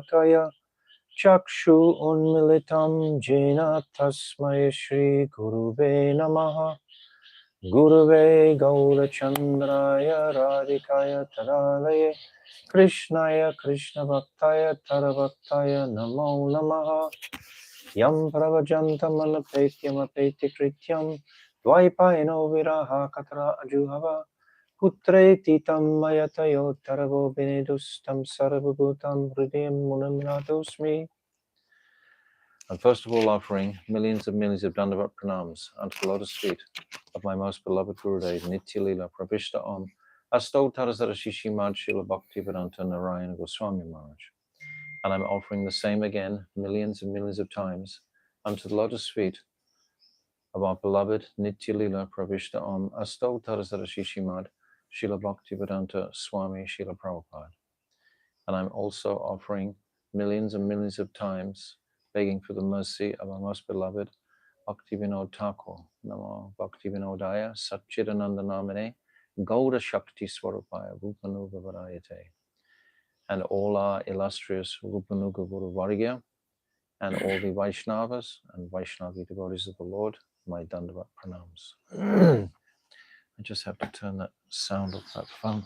Kaya Chakshu Unmilitam Jena Tasmai Shri Gurube Namaha Gurube Gaura Chandraya Radhikaya Tadalaye Krishnaya Krishna Bhaktaya Tarabhaktaya Namo Namaha Yam Pravajantam Anapetyam Apeti Krityam Dvaipayano Viraha Katra Ajuhava Putreti Tammayatayo Taravo Benedustam Sarvabhutam Hridayam Munamnatosmi. I'm first of all offering millions and millions of Dandavat pranams unto the lotus feet of my most beloved Gurudev, Nitya Lila Pravishta Om, Astottarasara Shishimad Srila Bhaktivedanta Narayana Goswami Maharaj. And I'm offering the same again, millions and millions of times, unto the lotus feet of our beloved Nitya Lila Pravishta Om, Astottarasara Shishimad Srila Bhaktivedanta Swami Srila Prabhupada. And I'm also offering millions and millions of times, begging for the mercy of our most beloved Bhaktivinoda Thakur, Namo Bhaktivinodaya Satchidananda Namine Gauda Shakti Swarupaya Rupanuga Varayate, and all our illustrious Rupanuga Guru Vargya, and all the Vaishnavas and Vaishnavi devotees of the Lord, my Dandavat pranams. I just have to turn that sound off that phone.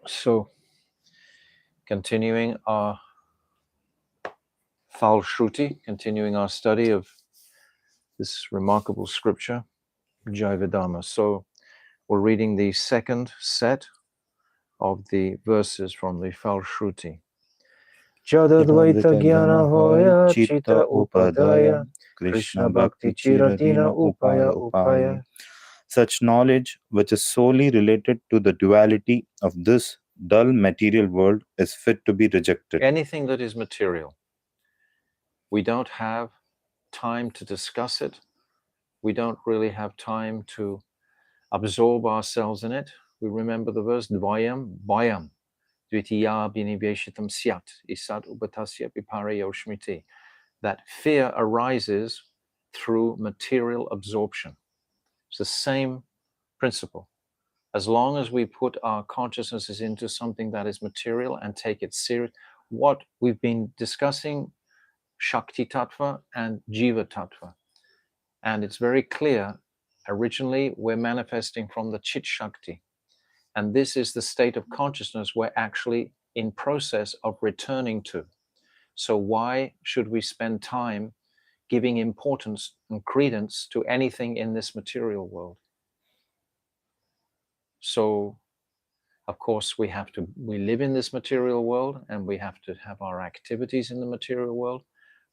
So, continuing our Fal Shruti, continuing our study of this remarkable scripture, Jaiva-Dharma. So, we're reading the second set of the verses from the Fal Shruti. Jadadvaita Jnana Hoya Chita Upadaya Krishna Bhakti Chiradina Upaya Upaya. Such knowledge, which is solely related to the duality of this dull material world, is fit to be rejected. Anything that is material, we don't have time to discuss it. We don't really have time to absorb ourselves in it. We remember the verse, Dvayam, Bhayam, Dvitiya Biniveshitam Syat, Isat Upatasya Vipareyo Shmiti. That fear arises through material absorption. It's the same principle. As long as we put our consciousnesses into something that is material and take it serious, what we've been discussing, Shakti Tattva and Jiva Tattva. And it's very clear, originally we're manifesting from the Chit Shakti. And this is the state of consciousness we're actually in process of returning to. So why should we spend time giving importance and credence to anything in this material world? So, of course, we live in this material world and we have to have our activities in the material world.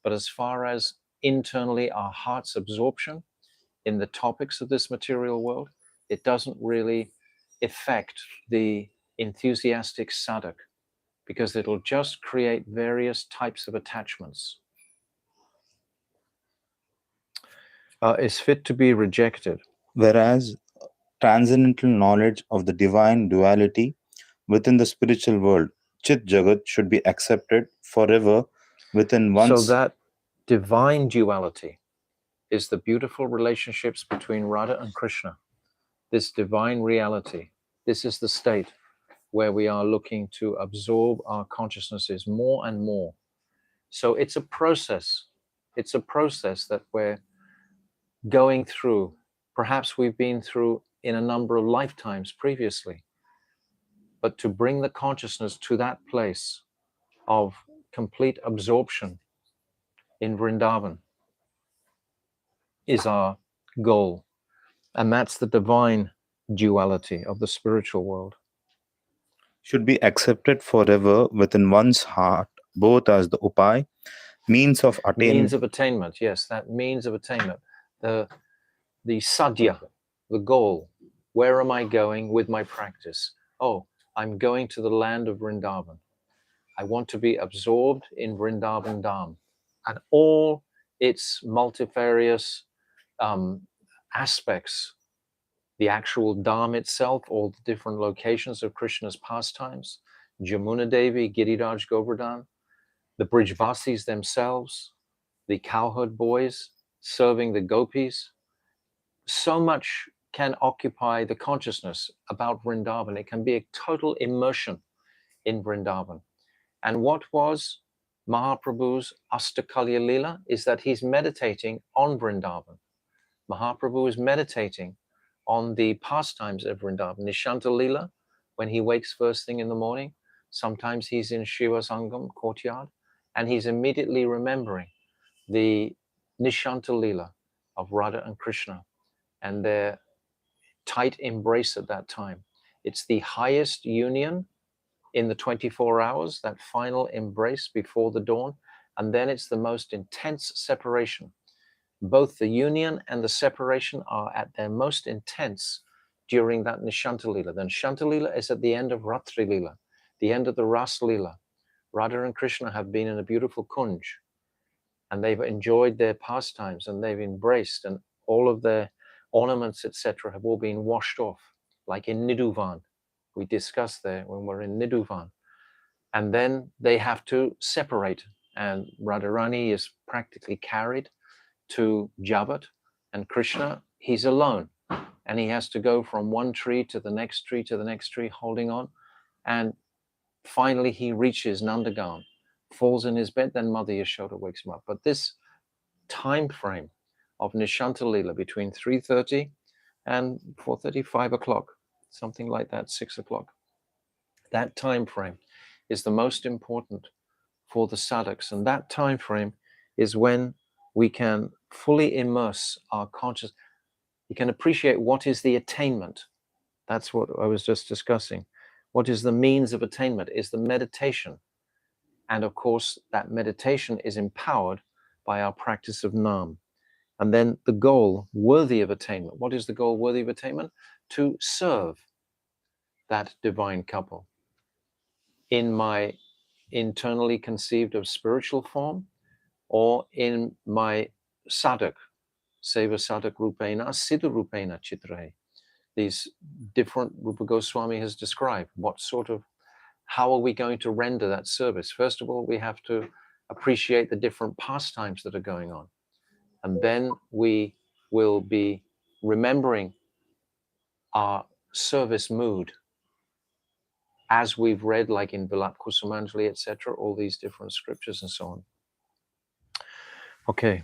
But as far as internally our heart's absorption in the topics of this material world, it doesn't really affect the enthusiastic sadhak, because it'll just create various types of attachments. Is fit to be rejected. Whereas transcendental knowledge of the divine duality within the spiritual world, Chit Jagat, should be accepted forever within one's... So that divine duality is the beautiful relationships between Radha and Krishna. This divine reality, this is the state where we are looking to absorb our consciousnesses more and more. So it's a process. It's a process that we're going through. Perhaps we've been through in a number of lifetimes previously. But to bring the consciousness to that place of complete absorption in Vrindavan is our goal. And that's the divine duality of the spiritual world. Should be accepted forever within one's heart, both as the upay, means of attainment. Means of attainment, yes, that means of attainment. The sadhya, the goal. Where am I going with my practice? Oh, I'm going to the land of Vrindavan. I want to be absorbed in Vrindavan Dham and all its multifarious aspects, the actual Dham itself, all the different locations of Krishna's pastimes, Jamuna Devi, Giriraj Govardhan, the Brijvasis themselves, the cowherd boys, serving the gopis. So much can occupy the consciousness about Vrindavan. It can be a total immersion in Vrindavan. And what was Mahaprabhu's Astakalya Lila is that he's meditating on Vrindavan. Mahaprabhu is meditating on the pastimes of Vrindavan. Nishanta Lila, when he wakes first thing in the morning, sometimes he's in Shiva Sangam courtyard, and he's immediately remembering the Nishanta Lila of Radha and Krishna and their tight embrace at that time. It's the highest union in the 24 hours, that final embrace before the dawn, and then it's the most intense separation. Both the union and the separation are at their most intense during that Nishanta Lila. Then Nishanta Lila is at the end of Ratri Lila, the end of the Ras Lila. Radha and Krishna have been in a beautiful kunj, and they've enjoyed their pastimes, and they've embraced, and all of their ornaments, etc., have all been washed off, like in Niduvan. We discussed there when we're in Niduvan. And then they have to separate, and Radharani is practically carried to Javat, and Krishna, he's alone, and he has to go from one tree to the next tree to the next tree, holding on, and finally he reaches Nandagan, falls in his bed, then Mother Yashoda wakes him up. But this time frame of Nishanta Lila between 3:30 and 4:30, 5 o'clock, something like that, 6 o'clock, that time frame is the most important for the sadhaks, and that time frame is when we can fully immerse our consciousness. You can appreciate what is the attainment. That's what I was just discussing. What is the means of attainment is the meditation. And of course, that meditation is empowered by our practice of Nam. And then the goal worthy of attainment. What is the goal worthy of attainment? To serve that divine couple in my internally conceived of spiritual form, or in my sadhak, seva sadhak rupena, siddha rupena chitrahe. These different Rupa Goswami has described what sort of, how are we going to render that service? First of all, we have to appreciate the different pastimes that are going on. And then we will be remembering our service mood as we've read, like in Vilap Kusumanjali, etc., all these different scriptures and so on. Okay.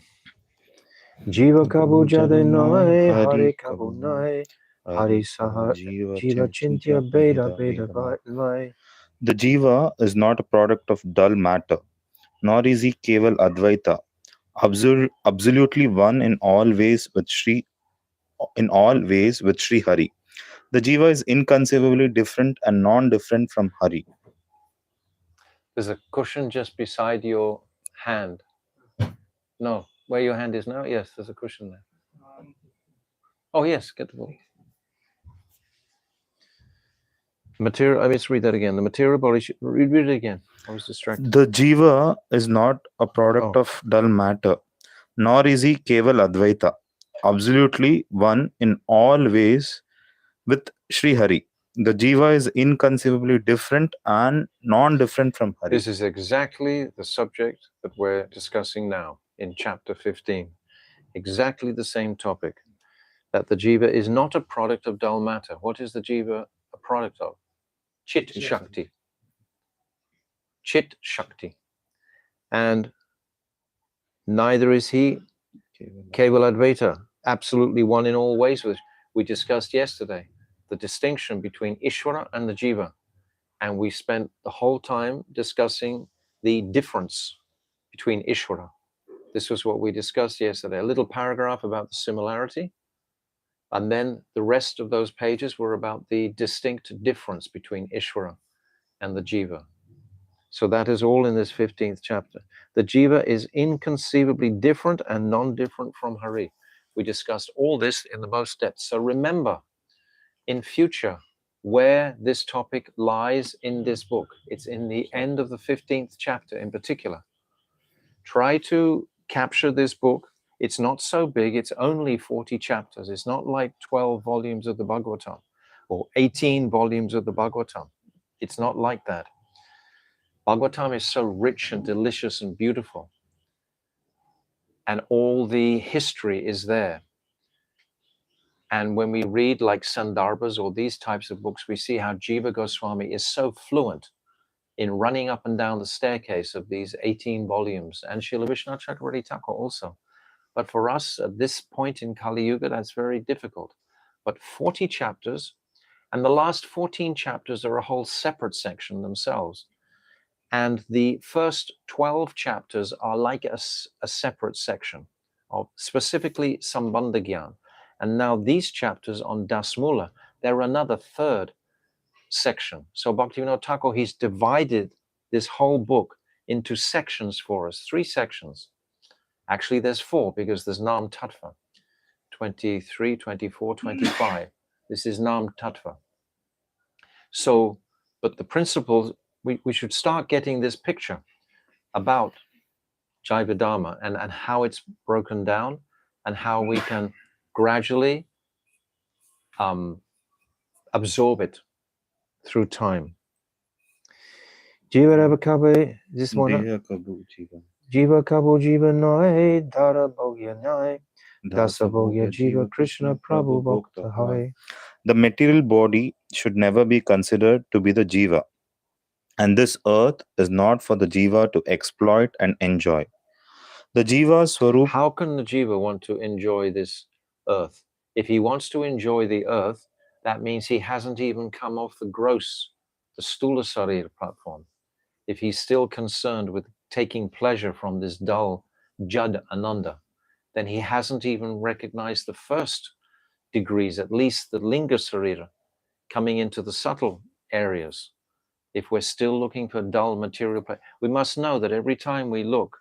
Jiva kabu jade nai, Hari kabu nai, Hari saha jiva chintya beda beda nai. The jiva is not a product of dull matter, nor is he keval advaita, absolutely one in all ways with Sri Hari. The jiva is inconceivably different and non-different from Hari. There's a cushion just beside your hand. No, where your hand is now? Yes, there's a cushion there. Oh yes, get the book. Material, I mean, read that again. The material body, read it again. I was distracted. The jiva is not a product of dull matter, nor is he keval advaita, absolutely one in all ways with Sri Hari. The jiva is inconceivably different and non-different from Hari. This is exactly the subject that we're discussing now in chapter 15. Exactly the same topic, that the jiva is not a product of dull matter. What is the jiva a product of? Chit Shakti. Chit Shakti. And neither is he Keval Advaita, absolutely one in all ways, which we discussed yesterday, the distinction between Ishvara and the jiva. And we spent the whole time discussing the difference between Ishvara. This was what we discussed yesterday, a little paragraph about the similarity. And then the rest of those pages were about the distinct difference between Ishvara and the jiva. So that is all in this 15th chapter. The jiva is inconceivably different and non-different from Hari. We discussed all this in the most depth. So remember, in future, where this topic lies in this book. It's in the end of the 15th chapter in particular. Try to capture this book. It's not so big. It's only 40 chapters. It's not like 12 volumes of the Bhagavatam or 18 volumes of the Bhagavatam. It's not like that. Bhagavatam is so rich and delicious and beautiful. and all the history is there. And when we read like Sandarbhas or these types of books, we see how Jiva Goswami is so fluent in running up and down the staircase of these 18 volumes, and Srila Vishwanath Chakravarti Thakur also. But for us at this point in Kali Yuga, that's very difficult. But 40 chapters, and the last 14 chapters are a whole separate section themselves. And the first 12 chapters are like a separate section of specifically Sambandha Gyan. And now these chapters on Dasmula, they're another third section. So Bhaktivinoda Thakur, he's divided this whole book into sections for us, 3 sections. Actually, there's 4 because there's Nam Tattva, 23, 24, 25. This is Nam Tattva. So, but the principles, we should start getting this picture about Jaiva-Dharma and how it's broken down and how we can gradually absorb it through time. Jiva Rava Kabe, this one. Jiva Kabo Jiva Noy, Dara Bhogya Noy, Dasa Bhogya Jiva Krishna Prabhu Bhakta Hai. The material body should never be considered to be the jiva. And this earth is not for the jiva to exploit and enjoy. The jiva swarup. How can the jiva want to enjoy this earth? If he wants to enjoy the earth, that means he hasn't even come off the gross, the Stula Sarira platform. If he's still concerned with taking pleasure from this dull Jad Ananda, then he hasn't even recognized the first degrees, at least the Linga Sarira, coming into the subtle areas. If we're still looking for dull material pleasure, we must know that every time we look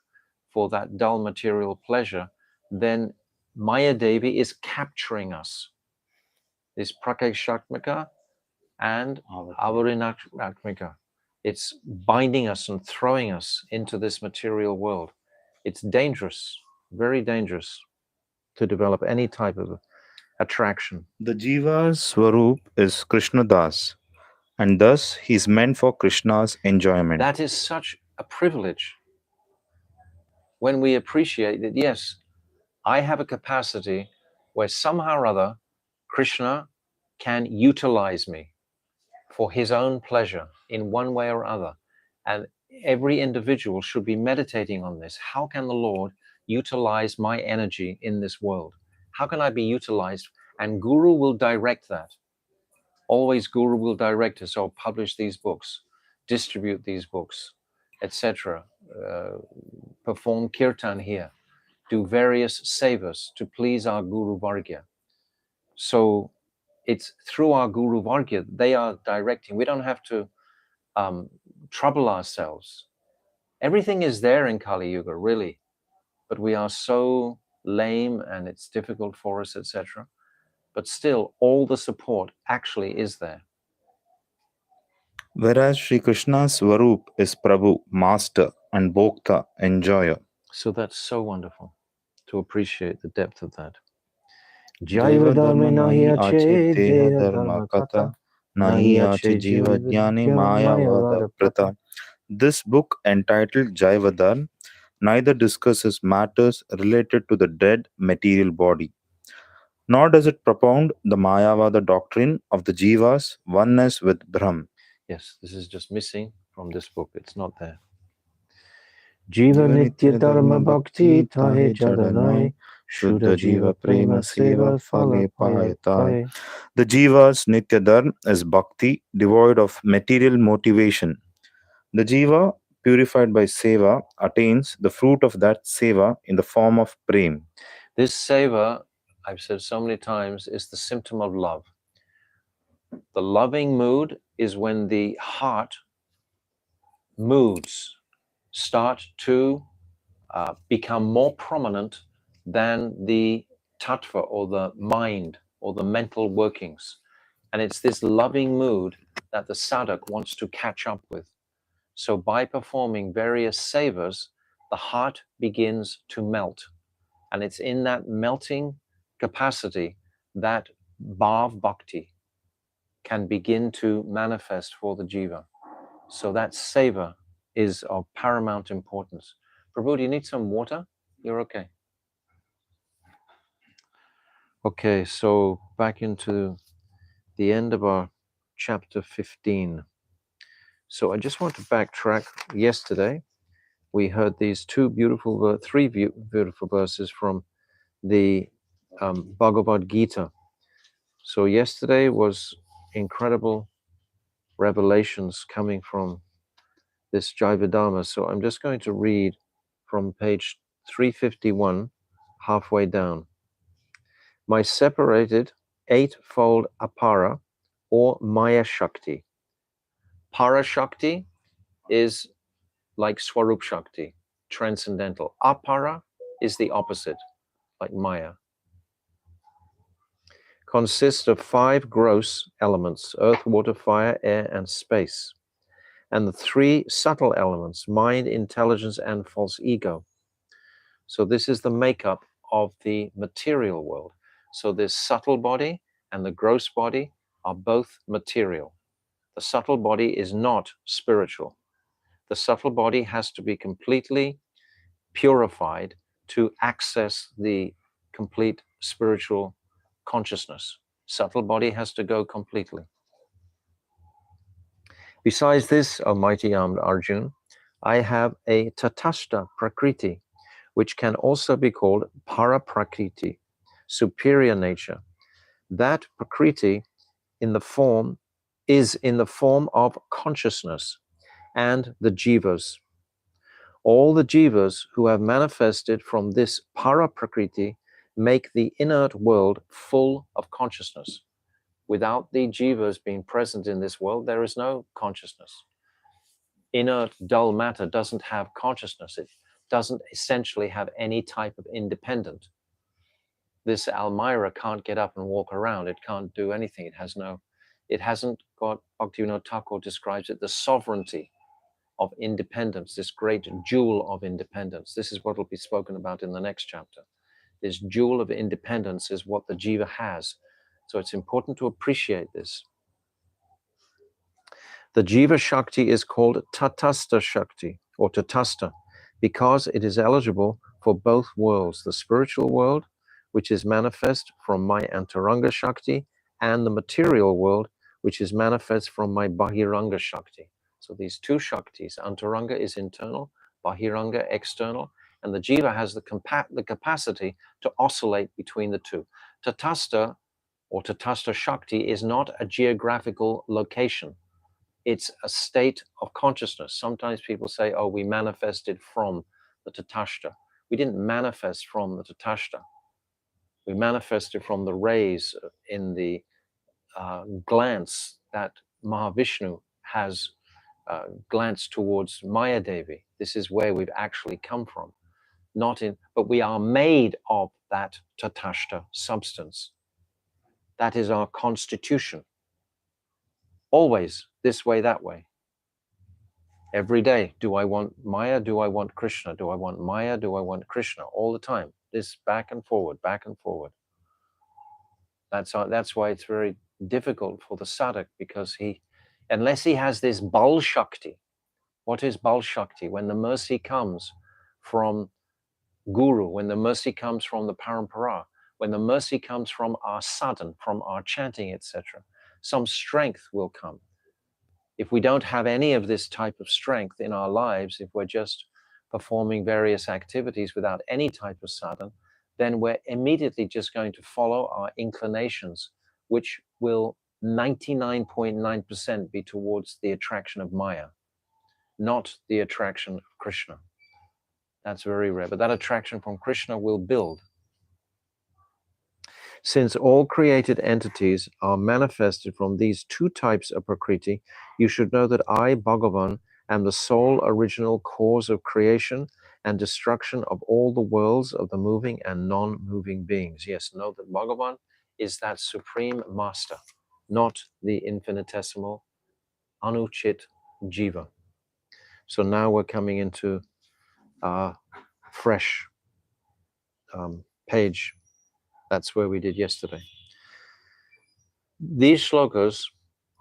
for that dull material pleasure, then Maya Devi is capturing us. This Prakashakmika and Avarinakmika. It's binding us and throwing us into this material world. It's dangerous, very dangerous to develop any type of attraction. The jiva's swarup is Krishna Das, and thus he is meant for Krishna's enjoyment. That is such a privilege when we appreciate that, yes, I have a capacity where somehow or other Krishna can utilize me for his own pleasure in one way or other. And every individual should be meditating on this. How can the Lord utilize my energy in this world? How can I be utilized? And Guru will direct that. Always Guru will direct us, or publish these books, distribute these books, etc. Perform kirtan here, do various sevas to please our Guru Vargya. So it's through our Guru Vargya, they are directing. We don't have to trouble ourselves. Everything is there in Kali Yuga, really, but we are so lame and it's difficult for us, etc. But still, all the support actually is there. Whereas Sri Krishna's swarup is Prabhu, master, and Bhokta, enjoyer. So that's so wonderful to appreciate the depth of that. Jaiva-Dharma nahi ache deha dharma kata, nahi ache jiva jnani mayavada prata. This book, entitled Jaiva-Dharma, neither discusses matters related to the dead material body, nor does it propound the Mayavada doctrine of the jiva's oneness with Brahm. Yes, this is just missing from this book. It's not there. Jiva nitya dharma bhakti tahe jadanai, shuddha jiva prema seva phala payatai. The jiva's nitya dharma is bhakti, devoid of material motivation. The jiva, purified by seva, attains the fruit of that seva in the form of prem. This seva, I've said so many times, is the symptom of love. The loving mood is when the heart moods start to become more prominent than the tattva or the mind or the mental workings. And it's this loving mood that the sadhak wants to catch up with. So by performing various sevas, the heart begins to melt. And it's in that melting capacity that bhav bhakti can begin to manifest for the jiva. So that seva is of paramount importance. Prabhu, do you need some water? You're okay. Okay, so back into the end of our chapter 15. So I just want to backtrack. Yesterday, we heard these three beautiful verses from the Bhagavad Gita. So yesterday was incredible revelations coming from this Jaiva-Dharma. So I'm just going to read from page 351, halfway down. My separated eightfold apara, or Maya Shakti. Para Shakti is like Swarup Shakti, transcendental. Apara is the opposite, like Maya. Consists of 5 gross elements: earth, water, fire, air, and space. And the 3 subtle elements: mind, intelligence, and false ego. So this is the makeup of the material world. So this subtle body and the gross body are both material. The subtle body is not spiritual. The subtle body has to be completely purified to access the complete spiritual consciousness. Subtle body has to go completely. Besides this, O mighty armed Arjun, I have a tatashta prakriti, which can also be called paraprakriti, superior nature. That prakriti is in the form of consciousness and the jivas. All the jivas who have manifested from this paraprakriti make the inert world full of consciousness. Without the jivas being present in this world, there is no consciousness. Inert, dull matter doesn't have consciousness. It doesn't essentially have any type of independent. This Almira can't get up and walk around. It can't do anything. It hasn't got, Bhaktivinoda Thakur describes it, the sovereignty of independence, this great jewel of independence. This is what will be spoken about in the next chapter. This jewel of independence is what the jiva has. So it's important to appreciate this. The jiva Shakti is called Tatastha Shakti, or Tatastha, because it is eligible for both worlds, the spiritual world, which is manifest from my Antaranga Shakti, and the material world, which is manifest from my Bahiranga Shakti. So these two Shaktis, Antaranga is internal, Bahiranga external, and the jiva has the capacity to oscillate between the two. Tatastha, or Tatastha Shakti, is not a geographical location. It's a state of consciousness. Sometimes people say, oh, we manifested from the Tatashta. We didn't manifest from the Tatashta. We manifested from the rays in the glance that Mahavishnu has glanced towards Maya Devi. This is where we've actually come from. But we are made of that Tatashta substance. That is our constitution. Always this way, that way. Every day, do I want Maya? Do I want Krishna? Do I want Maya? Do I want Krishna? All the time. This back and forward, back and forward. That's why it's very difficult for the sadhak, because unless he has this Bal Shakti. What is Bal Shakti? When the mercy comes from Guru, when the mercy comes from the Parampara, when the mercy comes from our sadhan, from our chanting, etc., some strength will come. If we don't have any of this type of strength in our lives, if we're just performing various activities without any type of sadhana, then we're immediately just going to follow our inclinations, which will 99.9% be towards the attraction of Maya, not the attraction of Krishna. That's very rare, but that attraction from Krishna will build. Since all created entities are manifested from these two types of Prakriti, you should know that I, Bhagavan, am the sole original cause of creation and destruction of all the worlds of the moving and non-moving beings. Yes, know that Bhagavan is that supreme master, not the infinitesimal Anuchit Jiva. So now we're coming into a fresh page. That's where we did yesterday. These shlokas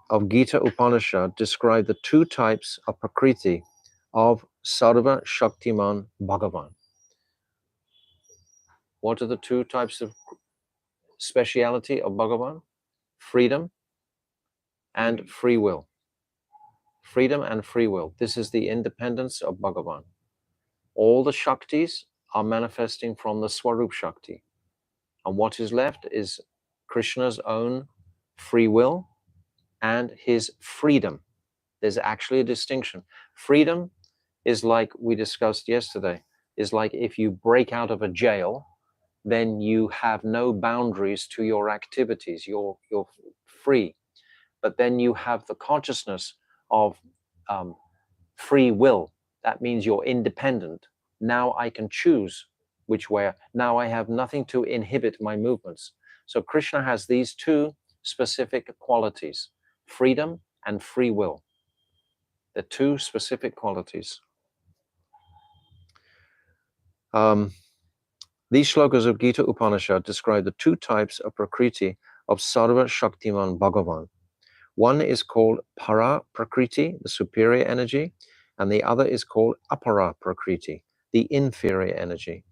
of Gita Upanishad describe the two types of Prakriti of Sarva Shaktiman Bhagavan. What are the two types of speciality of Bhagavan? Freedom and free will. Freedom and free will. This is the independence of Bhagavan. All the Shaktis are manifesting from the Swarup Shakti. And what is left is Krishna's own free will and his freedom. There's actually a distinction. Freedom is like we discussed yesterday, is like if you break out of a jail, then you have no boundaries to your activities. You're free. But then you have the consciousness of free will. That means you're independent. Now I can choose which way. Now I have nothing to inhibit my movements. So Krishna has these two specific qualities, freedom and free will. The two specific qualities. These shlokas of Gita Upanishad describe the two types of Prakriti of Sarva Shaktiman Bhagavan. One is called Para Prakriti, the superior energy, and the other is called Apara Prakriti, the inferior energy.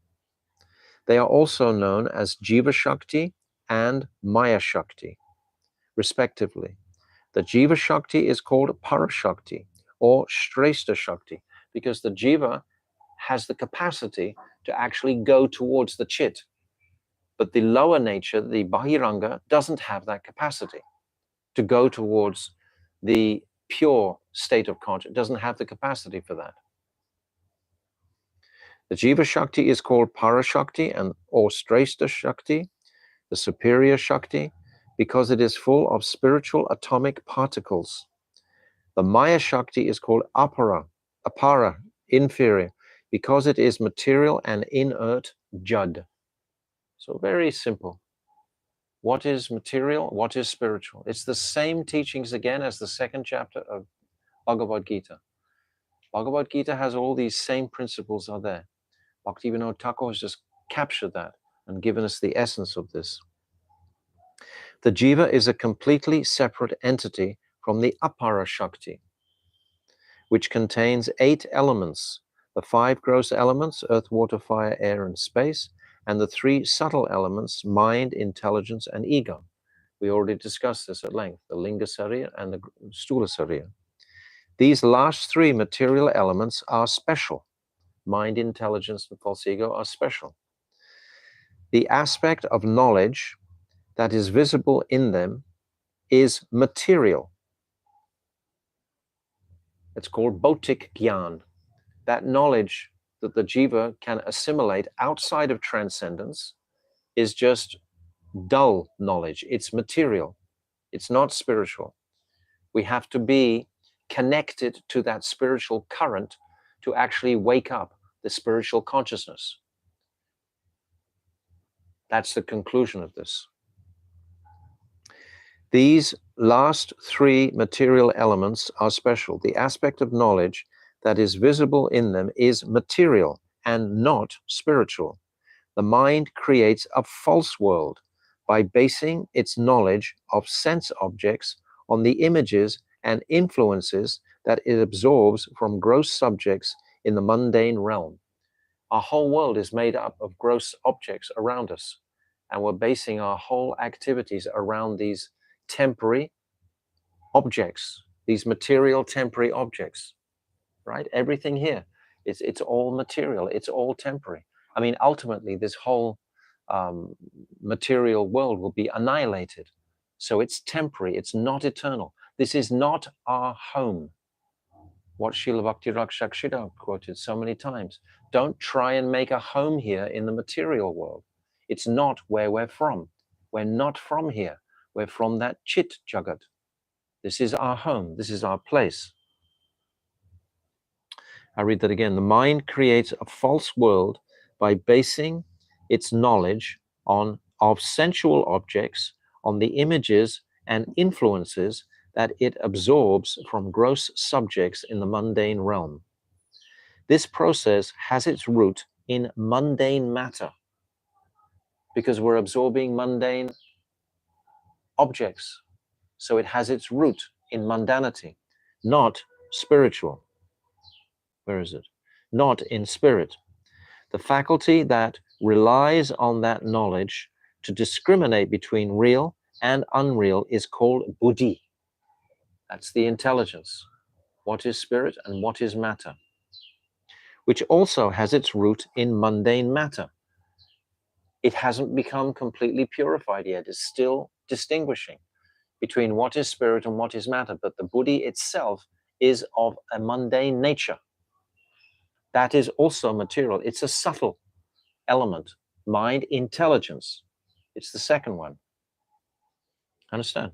They are also known as Jiva Shakti and Maya Shakti, respectively. The Jiva Shakti is called Parashakti or Shrestha Shakti because the Jiva has the capacity to actually go towards the Chit. But the lower nature, the Bahiranga, doesn't have that capacity to go towards the pure state of consciousness. It doesn't have the capacity for that. The Jiva Shakti is called Parashakti or Shrestha Shakti, the superior Shakti, because it is full of spiritual atomic particles. The Maya Shakti is called Apara, inferior, because it is material and inert Jad. So very simple. What is material? What is spiritual? It's the same teachings again as the second chapter of Bhagavad Gita. Bhagavad Gita has all these same principles are there. Bhaktivinoda Thakur has just captured that and given us the essence of this. The Jiva is a completely separate entity from the Apara Shakti, which contains 8 elements, the 5 gross elements, earth, water, fire, air, and space, and the 3 subtle elements, mind, intelligence, and ego. We already discussed this at length, the Linga Sarira and the Stula Sarira. These last 3 material elements are special. Mind, intelligence, and false ego are special. The aspect of knowledge that is visible in them is material. It's called Bhautik Gyan. That knowledge that the Jiva can assimilate outside of transcendence is just dull knowledge. It's material. It's not spiritual. We have to be connected to that spiritual current to actually wake up the spiritual consciousness. That's the conclusion of this. These last 3 material elements are special. The aspect of knowledge that is visible in them is material and not spiritual. The mind creates a false world by basing its knowledge of sense objects on the images and influences that it absorbs from gross subjects in the mundane realm. Our whole world is made up of gross objects around us, and we're basing our whole activities around these temporary objects, these material temporary objects, right? Everything here, it's all material, it's all temporary. I mean, ultimately, this whole material world will be annihilated. So it's temporary, it's not eternal. This is not our home. What Srila Bhakti Rakshakshita quoted so many times. Don't try and make a home here in the material world. It's not where we're from. We're not from here. We're from that Chit Jagat. This is our home. This is our place. I read that again. The mind creates a false world by basing its knowledge of sensual objects on the images and influences that it absorbs from gross subjects in the mundane realm. This process has its root in mundane matter because we're absorbing mundane objects. So it has its root in mundanity, not spiritual. Where is it? Not in spirit. The faculty that relies on that knowledge to discriminate between real and unreal is called buddhi. That's the intelligence. What is spirit and what is matter? Which also has its root in mundane matter. It hasn't become completely purified yet. It's still distinguishing between what is spirit and what is matter, but the buddhi itself is of a mundane nature. That is also material. It's a subtle element. Mind, intelligence. It's the second one. Understand?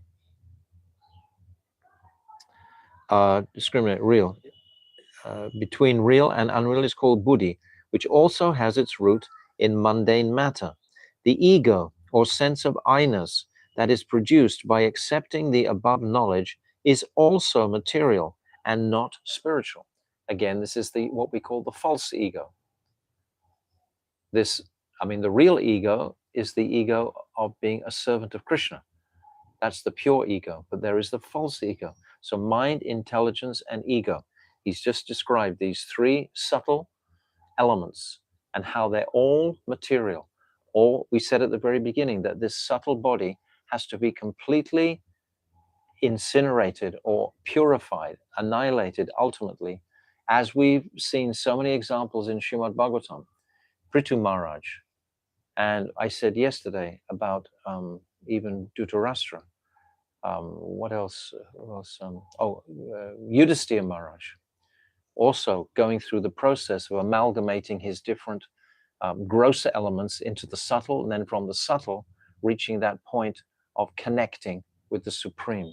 Discriminate real. Between real and unreal is called buddhi, which also has its root in mundane matter. The ego, or sense of I-ness, that is produced by accepting the above knowledge is also material and not spiritual. Again, this is what we call the false ego. The real ego is the ego of being a servant of Krishna. That's the pure ego, but there is the false ego. So mind, intelligence, and ego. He's just described these three subtle elements and how they're all material. We said at the very beginning that this subtle body has to be completely incinerated or purified, annihilated ultimately, as we've seen so many examples in Srimad Bhagavatam. Prithu Maharaj, and I said yesterday about even Dhritarashtra. What else? Yudhisthira Maharaj, also going through the process of amalgamating his different grosser elements into the subtle, and then from the subtle reaching that point of connecting with the Supreme.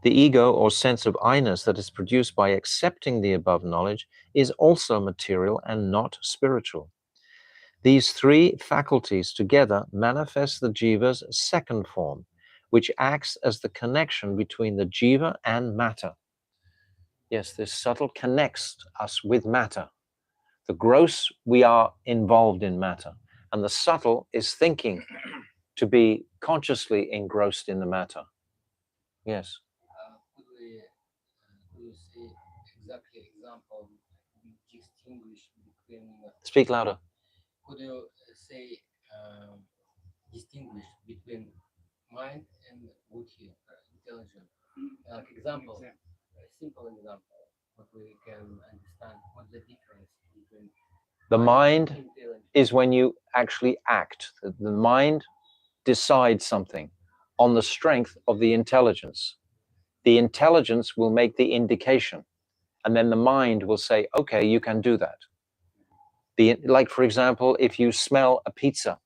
The ego, or sense of I-ness, that is produced by accepting the above knowledge is also material and not spiritual. These three faculties together manifest the jiva's second form, which acts as the connection between the jiva and matter. Yes, this subtle connects us with matter. The gross, we are involved in matter, and the subtle is thinking to be consciously engrossed in the matter. Yes. Could you say exactly example distinguish between? Speak louder. Could you say distinguish between mind and buddhi, intelligence? Like example, a simple example, what we can understand what the difference between the mind and intelligence is when you actually act. The mind decides something on the strength of the intelligence. The intelligence will make the indication, and then the mind will say, okay, you can do that. Like, for example, if you smell a pizza,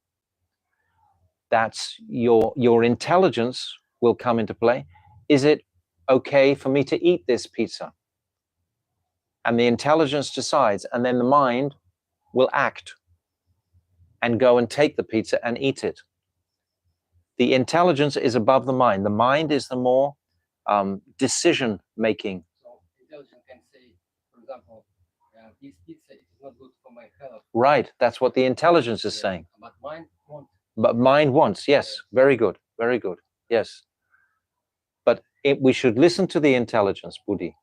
that's your intelligence will come into play. Is it okay for me to eat this pizza? And the intelligence decides, and then the mind will act and go and take the pizza and eat it. The intelligence is above the mind. The mind is the more decision making. So intelligence can say, for example, this pizza is not good for my health. Right, that's what the intelligence is saying. But mind won't. But mind wants, yes, very good, yes. But we should listen to the intelligence, buddhi.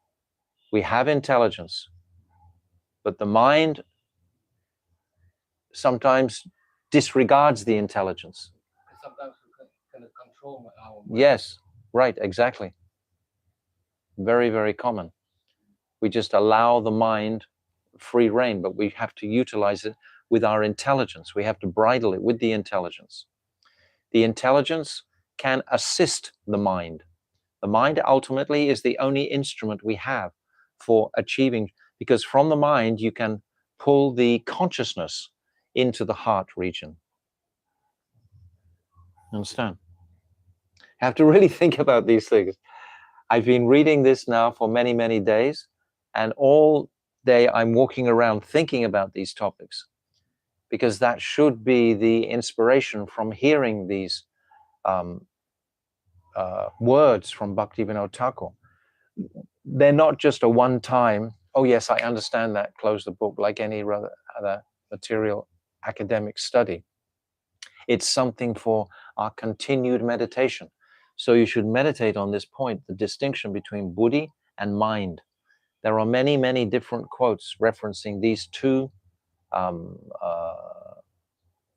We have intelligence, but the mind sometimes disregards the intelligence. Sometimes we can control our mind. Yes, right, exactly. Very, very common. We just allow the mind free rein, but we have to utilize it with our intelligence. We have to bridle it with the intelligence. The intelligence can assist the mind. The mind ultimately is the only instrument we have for achieving, because from the mind you can pull the consciousness into the heart region. Understand? You have to really think about these things. I've been reading this now for many, many days, and all day I'm walking around thinking about these topics, because that should be the inspiration from hearing these words from Bhaktivinoda Thakur. They're not just a one-time, oh yes, I understand that, close the book, like any other material academic study. It's something for our continued meditation. So you should meditate on this point, the distinction between buddhi and mind. There are many, many different quotes referencing these two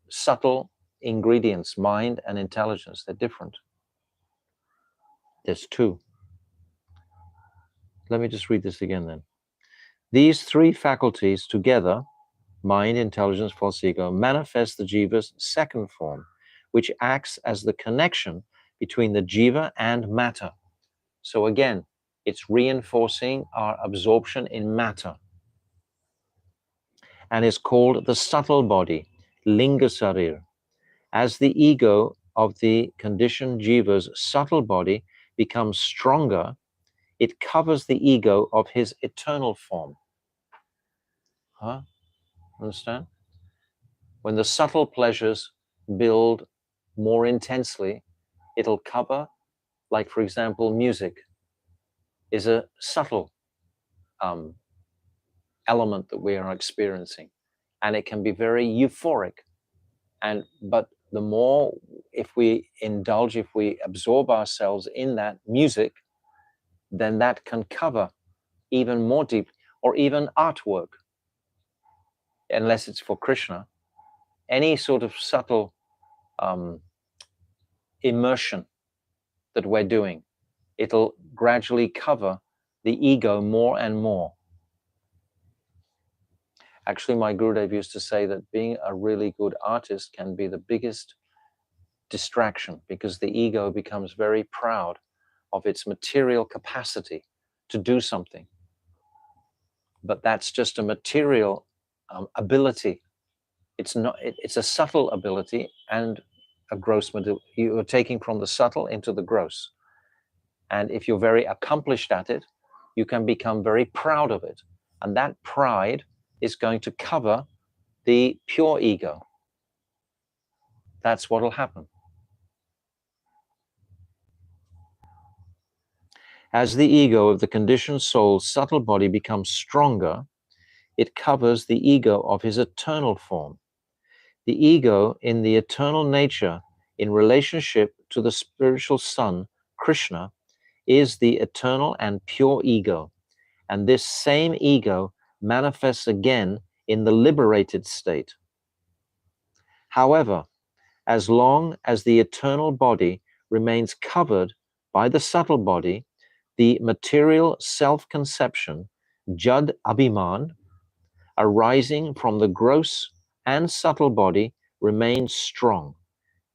subtle ingredients, mind and intelligence. They're different. There's two. Let me just read this again then. These three faculties together, mind, intelligence, false ego, manifest the jiva's second form, which acts as the connection between the jiva and matter. So again, it's reinforcing our absorption in matter, and is called the subtle body, linga sarir. As the ego of the conditioned jiva's subtle body becomes stronger, it covers the ego of his eternal form. Huh? Understand? When the subtle pleasures build more intensely, it'll cover, like for example, music is a subtle element that we are experiencing, and it can be very euphoric. But the more, if we indulge, if we absorb ourselves in that music, then that can cover even more deep, or even artwork, unless it's for Krishna, any sort of subtle immersion that we're doing, it'll gradually cover the ego more and more. Actually, my Gurudev used to say that being a really good artist can be the biggest distraction, because the ego becomes very proud of its material capacity to do something. But that's just a material ability. It's not. It's a subtle ability and a gross. You are taking from the subtle into the gross. And if you're very accomplished at it, you can become very proud of it. And that pride is going to cover the pure ego. That's what will happen. As the ego of the conditioned soul's subtle body becomes stronger, it covers the ego of his eternal form. The ego in the eternal nature in relationship to the spiritual son, Krishna, is the eternal and pure ego. And this same ego manifests again in the liberated state. However, as long as the eternal body remains covered by the subtle body, the material self-conception, Jad Abhiman, arising from the gross and subtle body remains strong,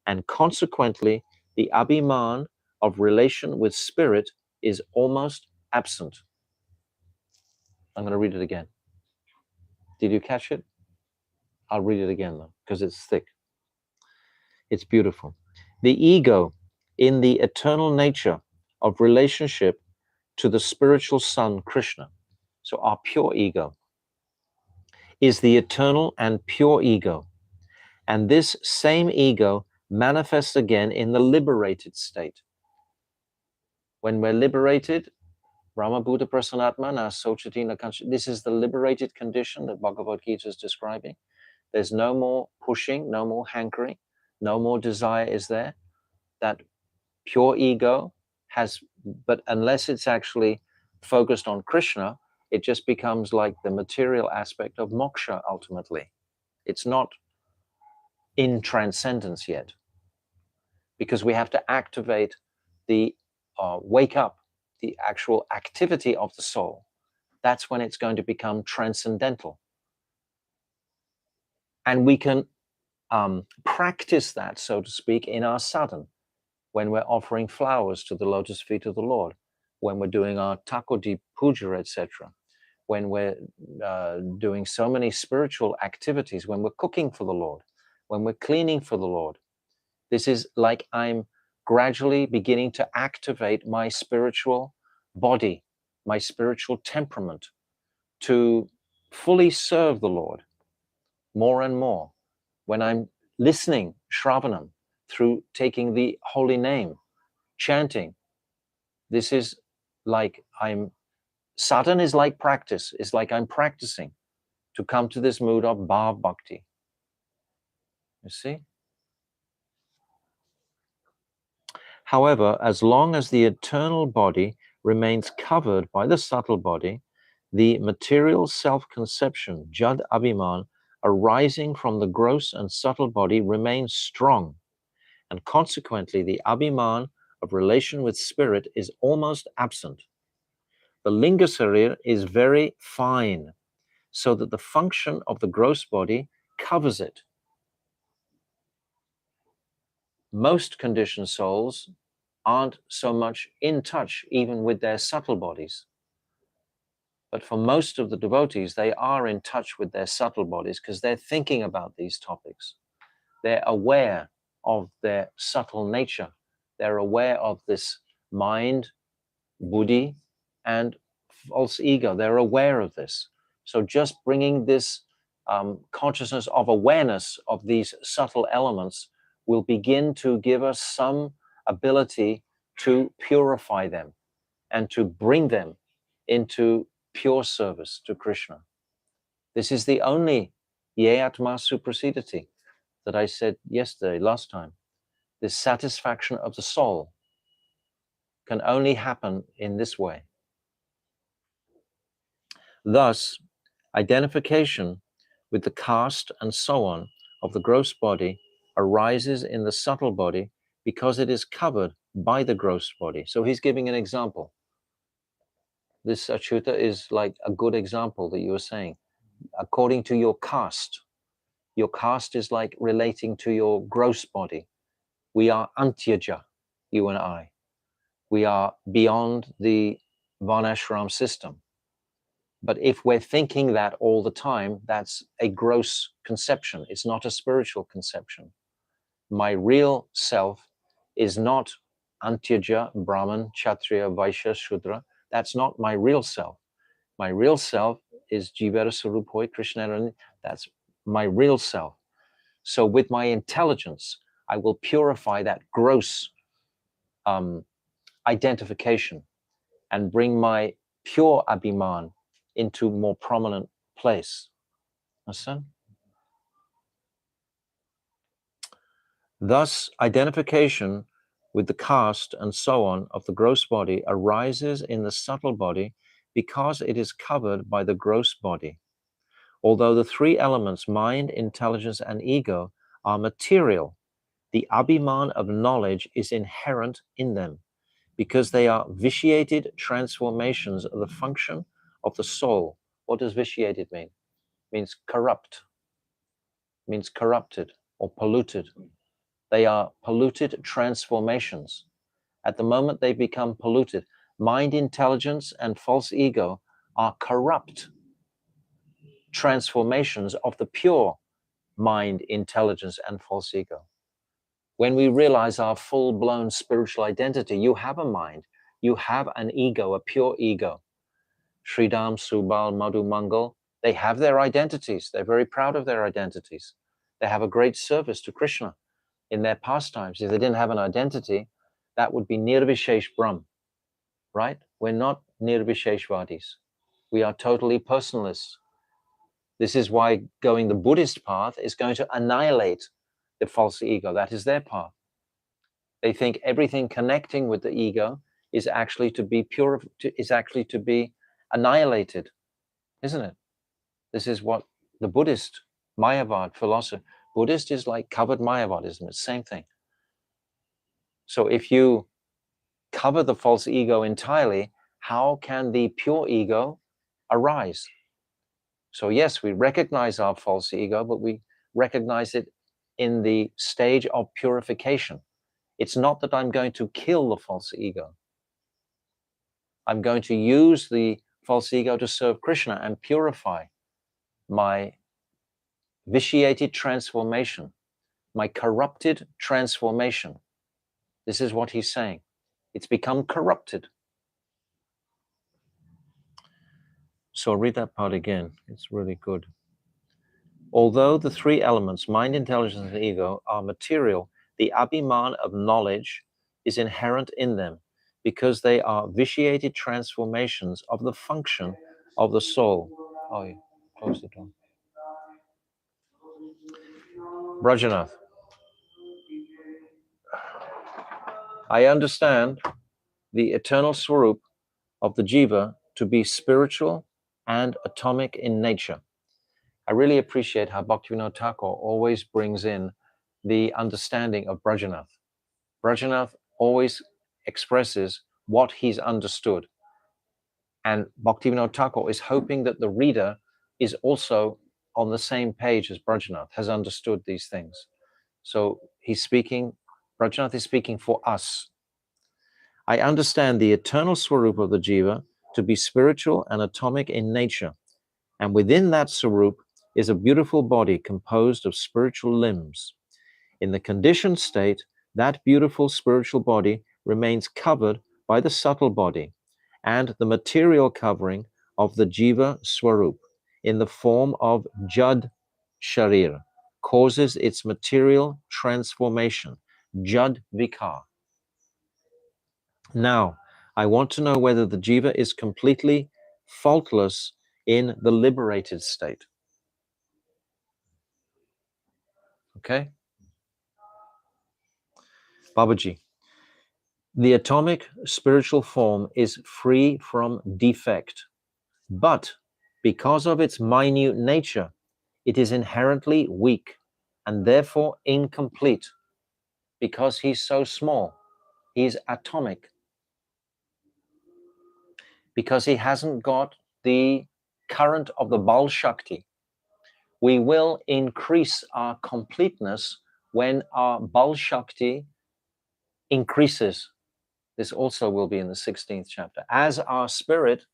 and consequently the Abhiman of relation with spirit is almost absent. I'm going to read it again. Did you catch it? I'll read it again though, because it's thick. It's beautiful. The ego in the eternal nature of relationship to the spiritual son, Krishna, so our pure ego, is the eternal and pure ego. And this same ego manifests again in the liberated state. When we're liberated, Brahma Buddha Prasanatmana Sochati Nakancha, this is the liberated condition that Bhagavad Gita is describing. There's no more pushing, no more hankering, no more desire is there. That pure ego has, but unless it's actually focused on Krishna, it just becomes like the material aspect of moksha ultimately. It's not in transcendence yet, because we have to activate the wake up, the actual activity of the soul. That's when it's going to become transcendental. And we can practice that, so to speak, in our sadhana, when we're offering flowers to the lotus feet of the Lord, when we're doing our takodi puja, etc., when we're doing so many spiritual activities, when we're cooking for the Lord, when we're cleaning for the Lord. This is like I'm gradually beginning to activate my spiritual body, my spiritual temperament, to fully serve the Lord more and more. When I'm listening, Shravanam, through taking the holy name, chanting, this is like sadhana is like practice. It's like I'm practicing to come to this mood of bhav bhakti. You see? However, as long as the eternal body remains covered by the subtle body, the material self-conception, Jad Abhiman, arising from the gross and subtle body remains strong, and consequently the abhiman of relation with spirit is almost absent. The linga sarir is very fine, so that the function of the gross body covers it. Most conditioned souls aren't so much in touch even with their subtle bodies. But for most of the devotees, they are in touch with their subtle bodies because they're thinking about these topics. They're aware of their subtle nature. They're aware of this mind, buddhi, and false ego. They're aware of this. So just bringing this consciousness of awareness of these subtle elements will begin to give us some ability to purify them and to bring them into pure service to Krishna. This is the only ye atma suprasidati that I said yesterday, last time. This satisfaction of the soul can only happen in this way. Thus, identification with the caste and so on of the gross body arises in the subtle body because it is covered by the gross body. So he's giving an example. This Achyuta is like a good example that you were saying. According to your caste is like relating to your gross body. We are antyaja, you and I. We are beyond the varnashram system. But if we're thinking that all the time, that's a gross conception. It's not a spiritual conception. My real self is not Antyaja, Brahman, Kshatriya, Vaishya, Shudra. That's not my real self. My real self is Jivara Sarupoi, Krishna. That's my real self. So with my intelligence, I will purify that gross identification and bring my pure abhiman into more prominent place. Understand? Thus, identification with the caste and so on of the gross body arises in the subtle body because it is covered by the gross body. Although the three elements, mind, intelligence, and ego, are material, the abhiman of knowledge is inherent in them because they are vitiated transformations of the function of the soul. What does vitiated mean? It means corrupt, it means corrupted or polluted. They are polluted transformations. At the moment they become polluted, mind, intelligence, and false ego are corrupt transformations of the pure mind, intelligence, and false ego. When we realize our full-blown spiritual identity, you have a mind, you have an ego, a pure ego. Sridham, Subal, Madhu, Mangal, they have their identities. They're very proud of their identities. They have a great service to Krishna in their pastimes. If they didn't have an identity, that would be Nirvishesh Brahm, right? We're not Nirvisheshvadis. We are totally personalists. This is why going the Buddhist path is going to annihilate the false ego. That is their path. They think everything connecting with the ego is actually to be pure, is actually to be annihilated, isn't it? This is what the Buddhist Mayavad philosophy, Buddhist is like covered Mayavadism, it's the same thing. So if you cover the false ego entirely, how can the pure ego arise? So yes, we recognize our false ego, but we recognize it in the stage of purification. It's not that I'm going to kill the false ego. I'm going to use the false ego to serve Krishna and purify my vitiated transformation, my corrupted transformation. This is what he's saying. It's become corrupted. So I'll read that part again. It's really good. Although the three elements, mind, intelligence, and ego, are material, the abhiman of knowledge is inherent in them because they are vitiated transformations of the function of the soul. Oh, yeah. Close the door. Brajanath, I understand the eternal swarup of the jiva to be spiritual and atomic in nature. I really appreciate how Bhaktivinoda Thakur always brings in the understanding of Brajanath. Brajanath always expresses what he's understood. And Bhaktivinoda Thakur is hoping that the reader is also on the same page as Brajanath, has understood these things. So he's speaking, Brajanath is speaking for us. I understand the eternal swarup of the jiva to be spiritual and atomic in nature. And within that swarup is a beautiful body composed of spiritual limbs. In the conditioned state, that beautiful spiritual body remains covered by the subtle body and the material covering of the jiva swarup in the form of jad sharir causes its material transformation, jad vikar. Now, I want to know whether the jiva is completely faultless in the liberated state. Okay? Babaji, the atomic spiritual form is free from defect, but because of its minute nature, it is inherently weak and therefore incomplete. Because he's so small, he's atomic. Because he hasn't got the current of the Bal Shakti, we will increase our completeness when our Bal Shakti increases. This also will be in the 16th chapter. As our spiritual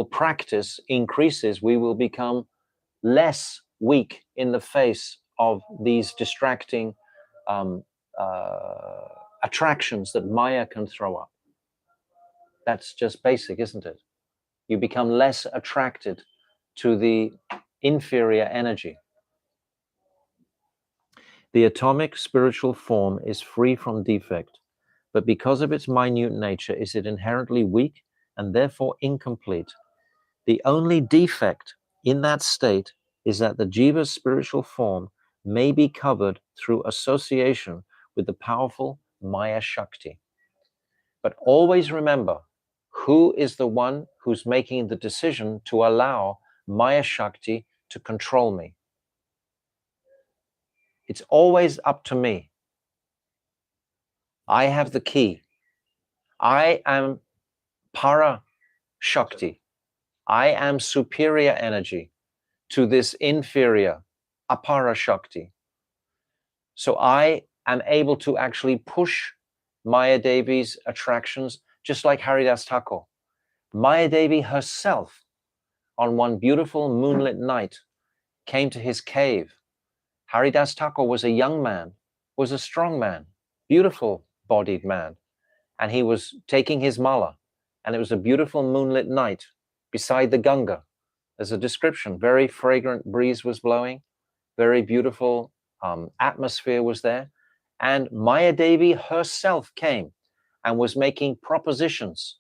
practice increases, we will become less weak in the face of these distracting attractions that Maya can throw up. That's just basic, isn't it? You become less attracted to the inferior energy. The atomic spiritual form is free from defect, but because of its minute nature, is it inherently weak and therefore incomplete. The only defect in that state is that the jiva's spiritual form may be covered through association with the powerful Maya Shakti. But always remember, who is the one who's making the decision to allow Maya Shakti to control me? It's always up to me. I have the key. I am para Shakti. I am superior energy to this inferior apara Shakti. So I am able to actually push Maya Devi's attractions, just like Haridas Thakur. Maya Devi herself, on one beautiful moonlit night, came to his cave. Haridas Thakur was a young man, was a strong man, beautiful bodied man, and he was taking his mala, and it was a beautiful moonlit night beside the Ganga. There's a description, very fragrant breeze was blowing, very beautiful atmosphere was there, and Maya Devi herself came and was making propositions.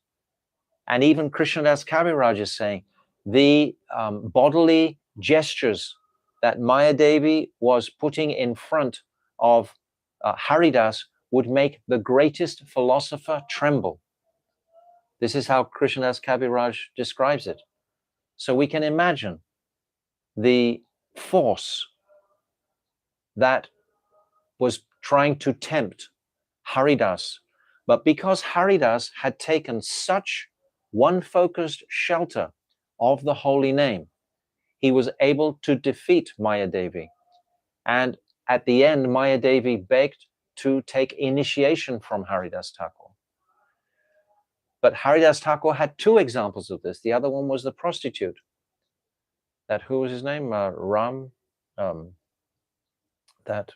And even Krishnadas Kaviraj is saying the bodily gestures that Maya Devi was putting in front of Haridas would make the greatest philosopher tremble. This is how Krishnadas Kaviraj describes it. So we can imagine the force that was trying to tempt Haridas. But because Haridas had taken such one-focused shelter of the holy name, he was able to defeat Maya Devi. And at the end, Maya Devi begged to take initiation from Haridas Thakur. But Haridas Thakur had two examples of this. The other one was the prostitute. That, who was his name? Ram, that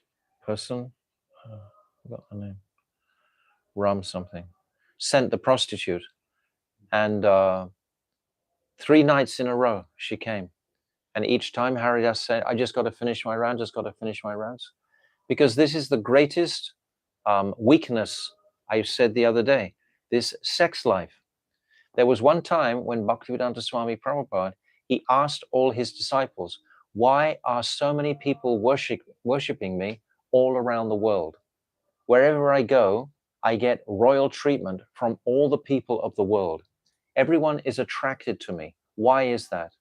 person, I forgot the name. Ram something. Sent the prostitute. And 3 nights in a row, she came. And each time Haridas said, I just got to finish my rounds, just got to finish my rounds. Because this is the greatest weakness, I said the other day, this sex life. There was one time when Bhaktivedanta Swami Prabhupada, he asked all his disciples, why are so many people worshipping me all around the world? Wherever I go, I get royal treatment from all the people of the world. Everyone is attracted to me. Why is that?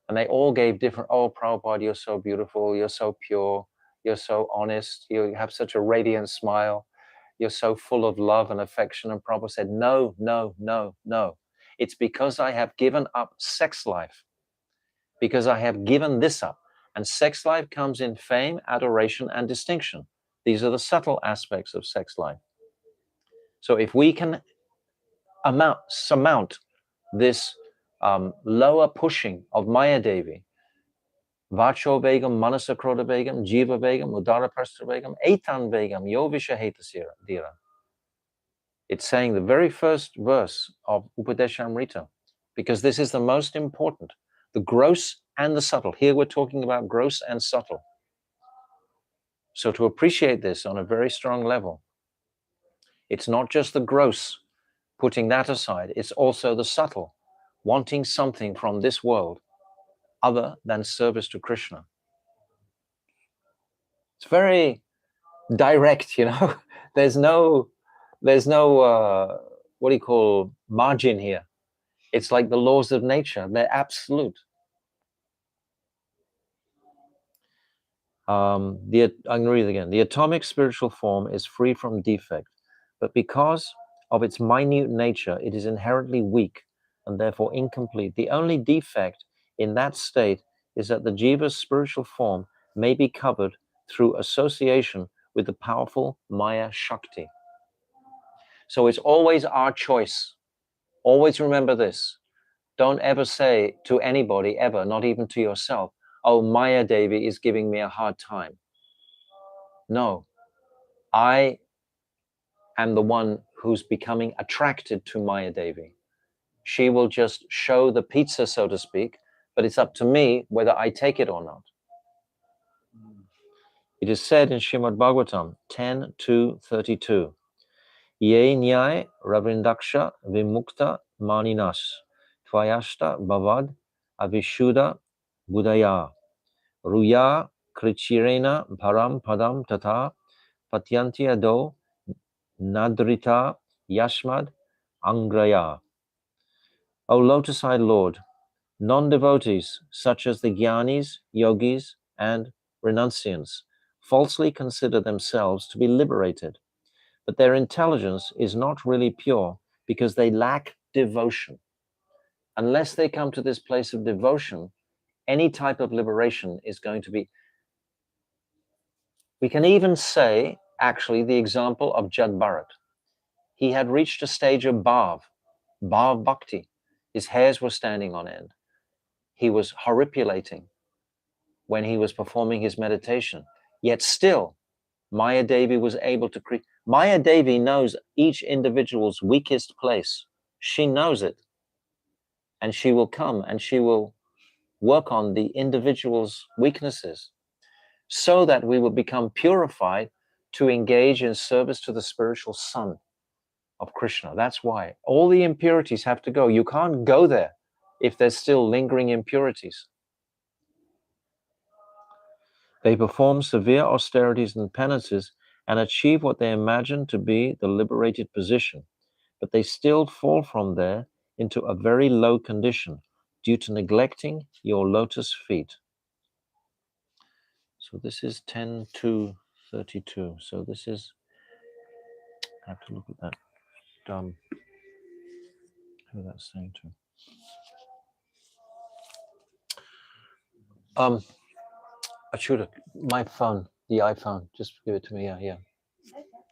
And they all gave different, oh, Prabhupada, you're so beautiful, you're so pure, you're so honest, you have such a radiant smile, you're so full of love and affection. And Prabhupada said, no, no, no, no. It's because I have given up sex life, because I have given this up. And sex life comes in fame, adoration, and distinction. These are the subtle aspects of sex life. So if we can surmount this lower pushing of Maya Devi, Vacho Begam, Manasa Kroda Begam, Jiva Begam, Udara Prastha Begam, Eitan Begam, Yovisha Heta Dira. It's saying the very first verse of Upadeshamrita, because this is the most important, the gross and the subtle. Here we're talking about gross and subtle. So to appreciate this on a very strong level, it's not just the gross, putting that aside, it's also the subtle, wanting something from this world other than service to Krishna. It's very direct, you know. There's no what do you call margin here. It's like the laws of nature. They're absolute. I'm going to read it again. The atomic spiritual form is free from defect, but because of its minute nature, it is inherently weak and therefore incomplete. The only defect in that state is that the jiva's spiritual form may be covered through association with the powerful Maya Shakti. So it's always our choice. Always remember this. Don't ever say to anybody, ever, not even to yourself, oh, Maya Devi is giving me a hard time. No, I am the one who's becoming attracted to Maya Devi. She will just show the pizza, so to speak, but it's up to me whether I take it or not. It is said in Srimad Bhagavatam 10:2-32, Ye nyai ravindaksha vimukta maninas tvayashta bhavad avishuddha buddhaya ruya krichirena param padam tata patyanti ado nadrita yashmad angraya. O lotus-eyed Lord, non-devotees such as the jnanis, yogis, and renunciants falsely consider themselves to be liberated, but their intelligence is not really pure because they lack devotion. Unless they come to this place of devotion, any type of liberation is going to be... We can even say, actually, the example of Jad Bharat. He had reached a stage of bhav bhakti. His hairs were standing on end. He was horripulating when he was performing his meditation. Yet still, Maya Devi was able to create... Maya Devi knows each individual's weakest place. She knows it. And she will come and she will work on the individual's weaknesses so that we will become purified to engage in service to the spiritual son of Krishna. That's why all the impurities have to go. You can't go there if there's still lingering impurities. They perform severe austerities and penances and achieve what they imagine to be the liberated position, but they still fall from there into a very low condition due to neglecting your lotus feet. So this is 10:2-32. So this is, I have to look at that. Who that's saying to? Achyuta, my phone, the iPhone, just give it to me. Yeah.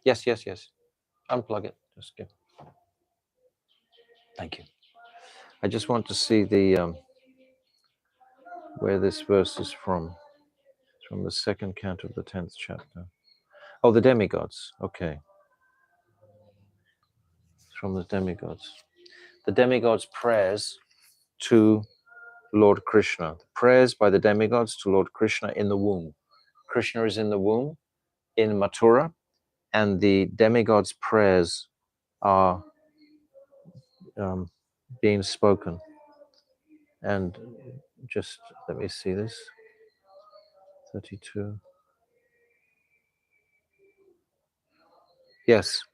Yes. Unplug it. Just give. Thank you. I just want to see the where this verse is from. It's from the second canto of the 10th chapter. Oh, the demigods. Okay. It's from the demigods. The demigods' prayers to Lord Krishna. Prayers by the demigods to Lord Krishna in the womb. Krishna is in the womb in Mathura, and the demigods' prayers are being spoken. And just let me see this. 32. Yes,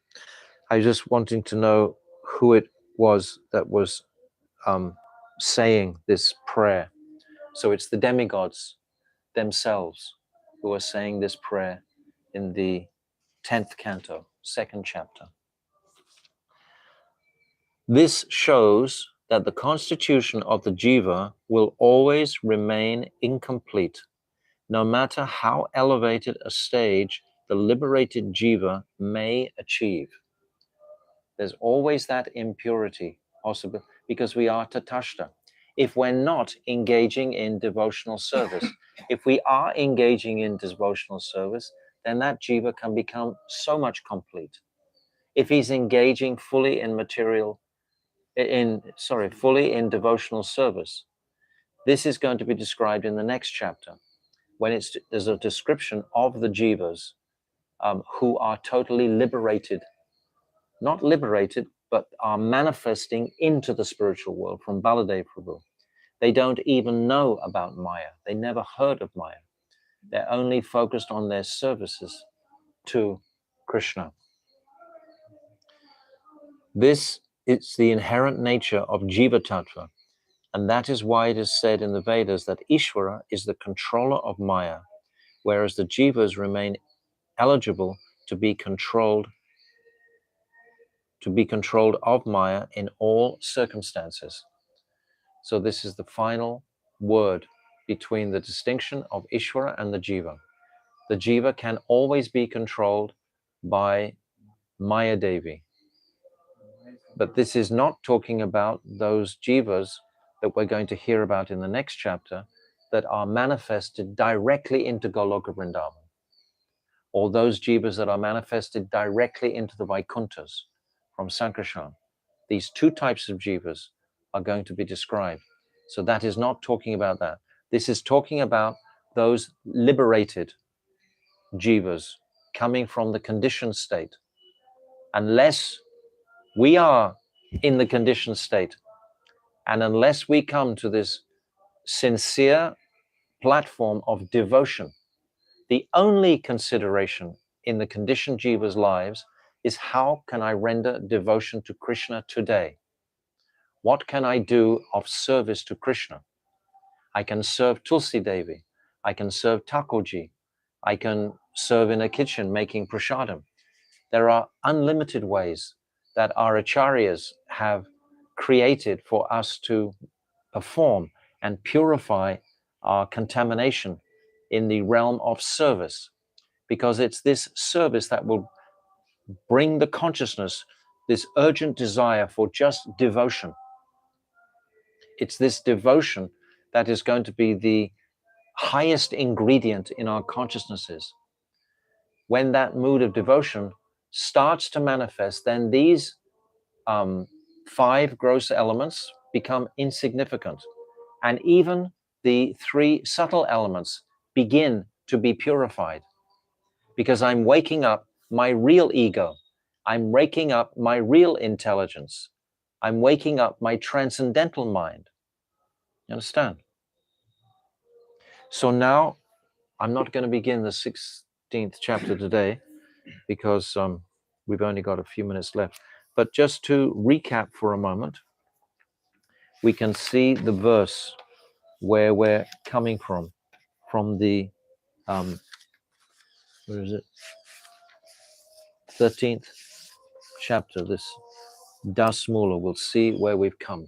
I just wanting to know who it was that was saying this prayer. So it's the demigods themselves who are saying this prayer in the 10th canto, 2nd chapter. This shows that the constitution of the jiva will always remain incomplete, no matter how elevated a stage the liberated jiva may achieve. There's always that impurity possible because we are tatashta. If we're not engaging in devotional service, if we are engaging in devotional service, then that jiva can become so much complete. If he's engaging fully in fully in devotional service, this is going to be described in the next chapter when there's a description of the jivas who are totally liberated, not liberated, but are manifesting into the spiritual world from Baladev Prabhu. They don't even know about Maya. They never heard of Maya. They're only focused on their services to Krishna. This is the inherent nature of Jiva Tattva, and that is why it is said in the Vedas that Ishvara is the controller of Maya, whereas the jivas remain eligible to be controlled of Maya in all circumstances. So this is the final word between the distinction of Ishvara and the jiva. The jiva can always be controlled by Maya Devi. But this is not talking about those jivas that we're going to hear about in the next chapter that are manifested directly into Goloka Vrindavan, or those jivas that are manifested directly into the Vaikunthas from Sankarshan. These two types of jivas are going to be described. So that is not talking about that. This is talking about those liberated jivas coming from the conditioned state. Unless we are in the conditioned state, and unless we come to this sincere platform of devotion, the only consideration in the conditioned jiva's lives is how can I render devotion to Krishna today? What can I do of service to Krishna? I can serve Tulsi Devi. I can serve Thakurji. I can serve in a kitchen making prasadam. There are unlimited ways that our acharyas have created for us to perform and purify our contamination in the realm of service, because it's this service that will bring the consciousness, this urgent desire for just devotion. It's this devotion that is going to be the highest ingredient in our consciousnesses. When that mood of devotion starts to manifest, then these 5 gross elements become insignificant. And even the 3 subtle elements begin to be purified, because I'm waking up my real ego. I'm waking up my real intelligence. I'm waking up my transcendental mind. You understand? So now I'm not going to begin the 16th chapter today because we've only got a few minutes left. But just to recap for a moment, we can see the verse where we're coming from the, where is it? 13th chapter, this Das Mula. We'll see where we've come.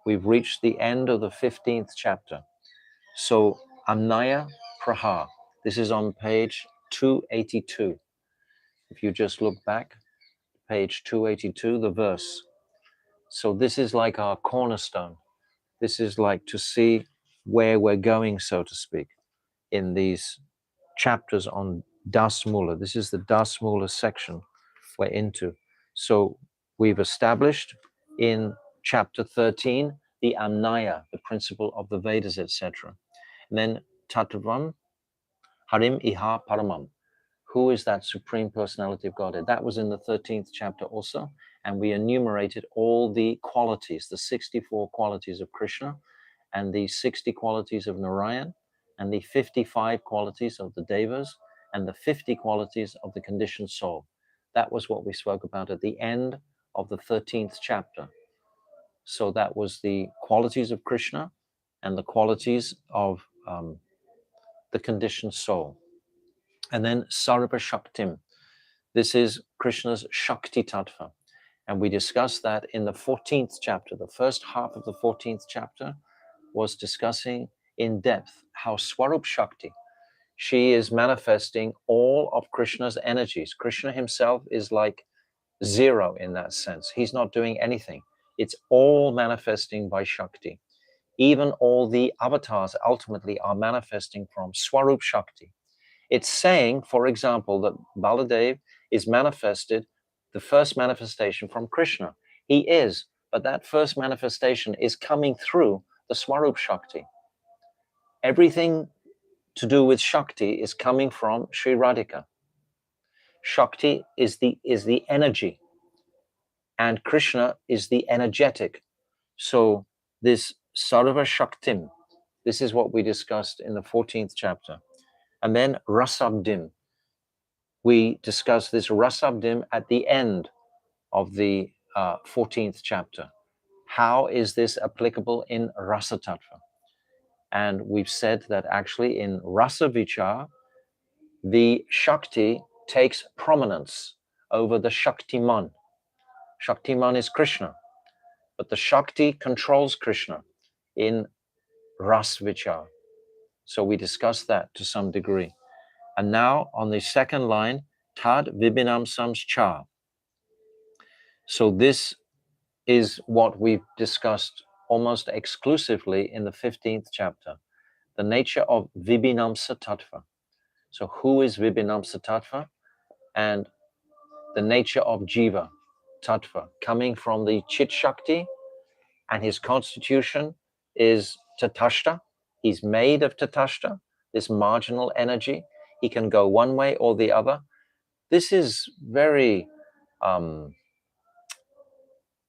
We've reached the end of the 15th chapter. So Amnaya Praha, this is on page 282. If you just look back, page 282, the verse. So this is like our cornerstone. This is like to see where we're going, so to speak, in these chapters on Das Mula. This is the Das Mula section we're into. So we've established in chapter 13 the Amnaya, the principle of the Vedas, etc. And then Tattvam Harim Iha Paramam. Who is that Supreme Personality of Godhead? That was in the 13th chapter also. And we enumerated all the qualities, the 64 qualities of Krishna, and the 60 qualities of Narayan, and the 55 qualities of the Devas, and the 50 qualities of the conditioned soul. That was what we spoke about at the end of the 13th chapter. So that was the qualities of Krishna, and the qualities of the conditioned soul. And then Sarva Shaktim. This is Krishna's Shakti Tattva. And we discussed that in the 14th chapter. The first half of the 14th chapter was discussing in depth how Swarup Shakti, she is manifesting all of Krishna's energies. Krishna himself is like zero in that sense. He's not doing anything. It's all manifesting by Shakti. Even all the avatars ultimately are manifesting from Swarup Shakti. It's saying, for example, that Baladev is manifested, the first manifestation from Krishna. He is, but that first manifestation is coming through the Swarup Shakti. Everything to do with Shakti is coming from Sri Radhika. Shakti is the energy, and Krishna is the energetic. So this Sarva Shaktim, this is what we discussed in the 14th chapter. And then Rasabdim. We discussed this Rasabdim at the end of the 14th chapter. How is this applicable in Rasa Tattva? And we've said that actually in Rasa Vichar, the Shakti takes prominence over the Shaktiman. Shaktiman is Krishna, but the Shakti controls Krishna in Ras Vichar. So we discussed that to some degree. And now on the second line, Tad Vibinam Samschar. So this is what we've discussed almost exclusively in the 15th chapter, the nature of Vibhinamsa Tattva. So who is Vibhinamsa Tattva? And the nature of Jiva Tattva, coming from the Chit Shakti, and his constitution is Tatashta. He's made of Tatashta, this marginal energy. He can go one way or the other. This is very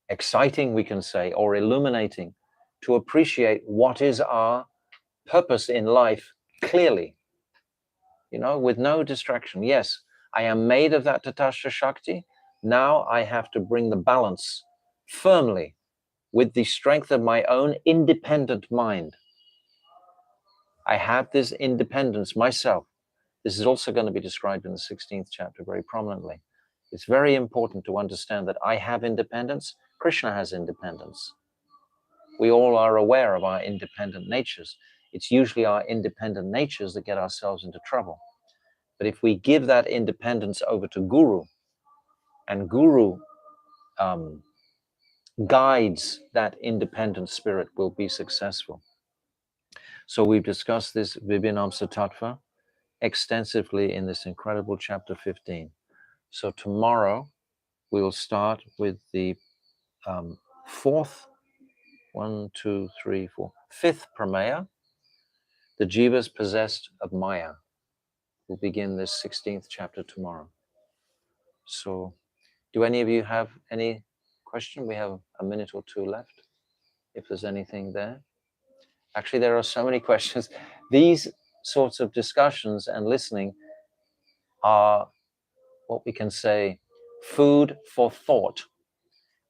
exciting, we can say, or illuminating, to appreciate what is our purpose in life clearly, with no distraction. Yes, I am made of that Tatashta Shakti. Now I have to bring the balance firmly with the strength of my own independent mind. I have this independence myself. This is also going to be described in the 16th chapter very prominently. It's very important to understand that I have independence. Krishna has independence. We all are aware of our independent natures. It's usually our independent natures that get ourselves into trouble. But if we give that independence over to Guru, and Guru guides that independent spirit, will be successful. So we've discussed this Vibhinamsa Tattva extensively in this incredible chapter 15. So tomorrow we will start with the fifth Prameya, the Jivas possessed of Maya. We'll begin this 16th chapter tomorrow. So do any of you have any question? We have a minute or two left, if there's anything there. Actually, there are so many questions. These sorts of discussions and listening are what we can say food for thought.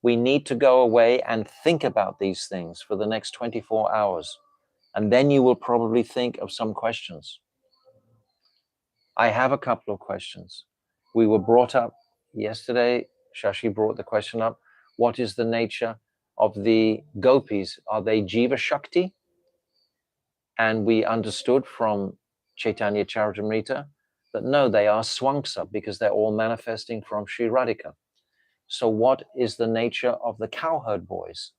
We need to go away and think about these things for the next 24 hours. And then you will probably think of some questions. I have a couple of questions. We were brought up yesterday, Shashi brought the question up, what is the nature of the gopis? Are they Jiva Shakti? And we understood from Chaitanya Charitamrita that no, they are Swangsa because they're all manifesting from Sri Radhika. So what is the nature of the cowherd boys?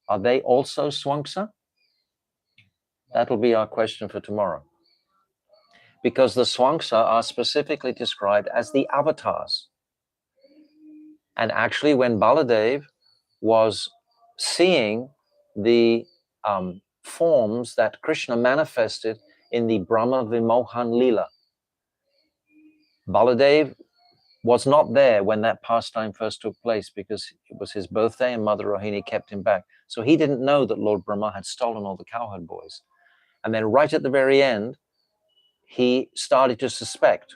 Are they also Swangsa? That'll be our question for tomorrow. Because the Swangsa are specifically described as the avatars. And actually when Baladev was seeing the forms that Krishna manifested in the Brahma Vimohan Leela, Baladev was not there when that pastime first took place because it was his birthday and Mother Rohini kept him back. So he didn't know that Lord Brahma had stolen all the cowherd boys. And then right at the very end, he started to suspect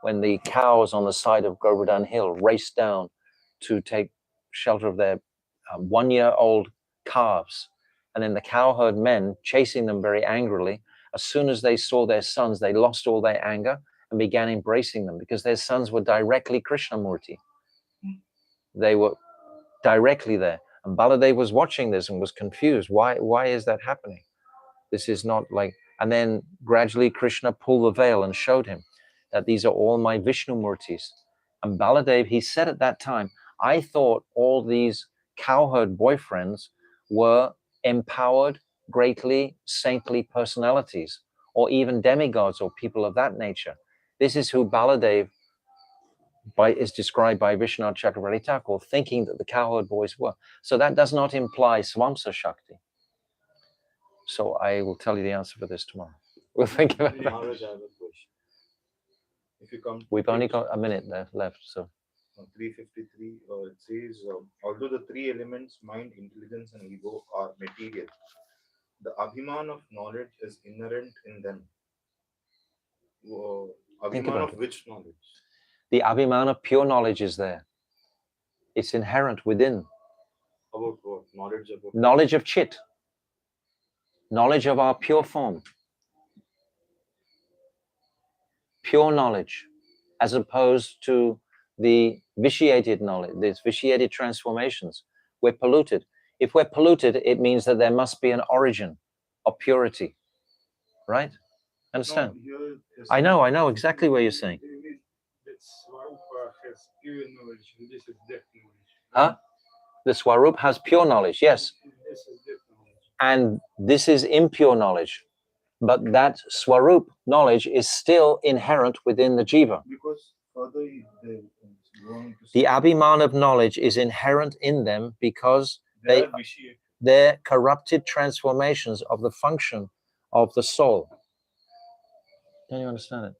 when the cows on the side of Govardhan Hill raced down to take shelter of their 1-year-old calves. and then the cowherd men chasing them very angrily. As soon as they saw their sons, they lost all their anger and began embracing them because their sons were directly Krishnamurti. They were directly there. And Baladev was watching this and was confused. Why is that happening? This is not like, and then gradually Krishna pulled the veil and showed him that these are all my Vishnu Murtis. And Baladev, he said at that time, I thought all these cowherd boyfriends were empowered, greatly saintly personalities, or even demigods or people of that nature. This is who Baladev is described by Vishwanath Chakravarti Thakur, thinking that the cowherd boys were. So that does not imply Swamsa Shakti. So I will tell you the answer for this tomorrow. We'll think about that. Maharaj, I have a question. If you come to We've only got a minute left, so. 353, it says, although the three elements, mind, intelligence, and ego, are material, the abhiman of knowledge is inherent in them. Think Abhiman about of it. which knowledge? The abhiman of pure knowledge is there. It's inherent within. About what? Knowledge about Knowledge of Chit. Knowledge of our pure form. Pure knowledge, as opposed to the vitiated knowledge, these vitiated transformations. We're polluted. If we're polluted, it means that there must be an origin of purity. Right? Understand? No, I know exactly what you're saying. That Swarupa has pure knowledge, and this is depth knowledge. Huh? The Swarup has pure knowledge, yes. This is depth knowledge. And this is impure knowledge. But that Swarup knowledge is still inherent within the Jiva. because further they going to The abhiman of knowledge is inherent in them because they are vitiated. they're corrupted transformations of the function of the soul. Don't you understand it?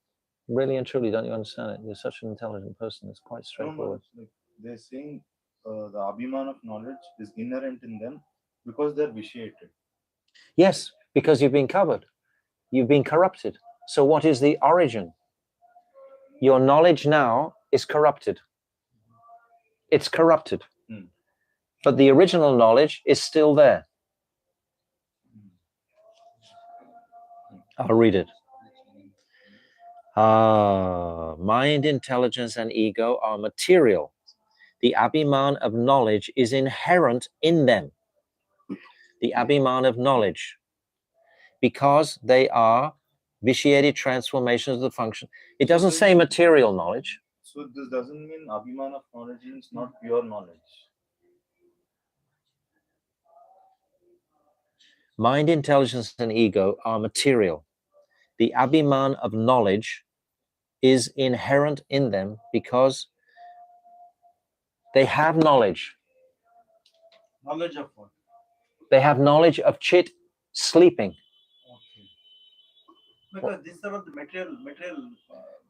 Really and truly, don't you understand it? You're such an intelligent person. It's quite No, straightforward. like they're saying the abhiman of knowledge is inherent in them because they're vitiated. Yes, because you've been covered. You've been corrupted. So what is the origin? Your knowledge now is corrupted. It's corrupted. But the original knowledge is still there. I'll read it. Mind, intelligence, and ego are material. The abhiman of knowledge is inherent in them. The abhiman of knowledge. Because they are vitiated transformations of the function. It doesn't say material knowledge. So this doesn't mean abhiman of knowledge is not pure knowledge. Mind, intelligence, and ego are material. The abhiman of knowledge is inherent in them because they have knowledge. Knowledge of what? They have knowledge of Chit sleeping. Okay. Because these are the material.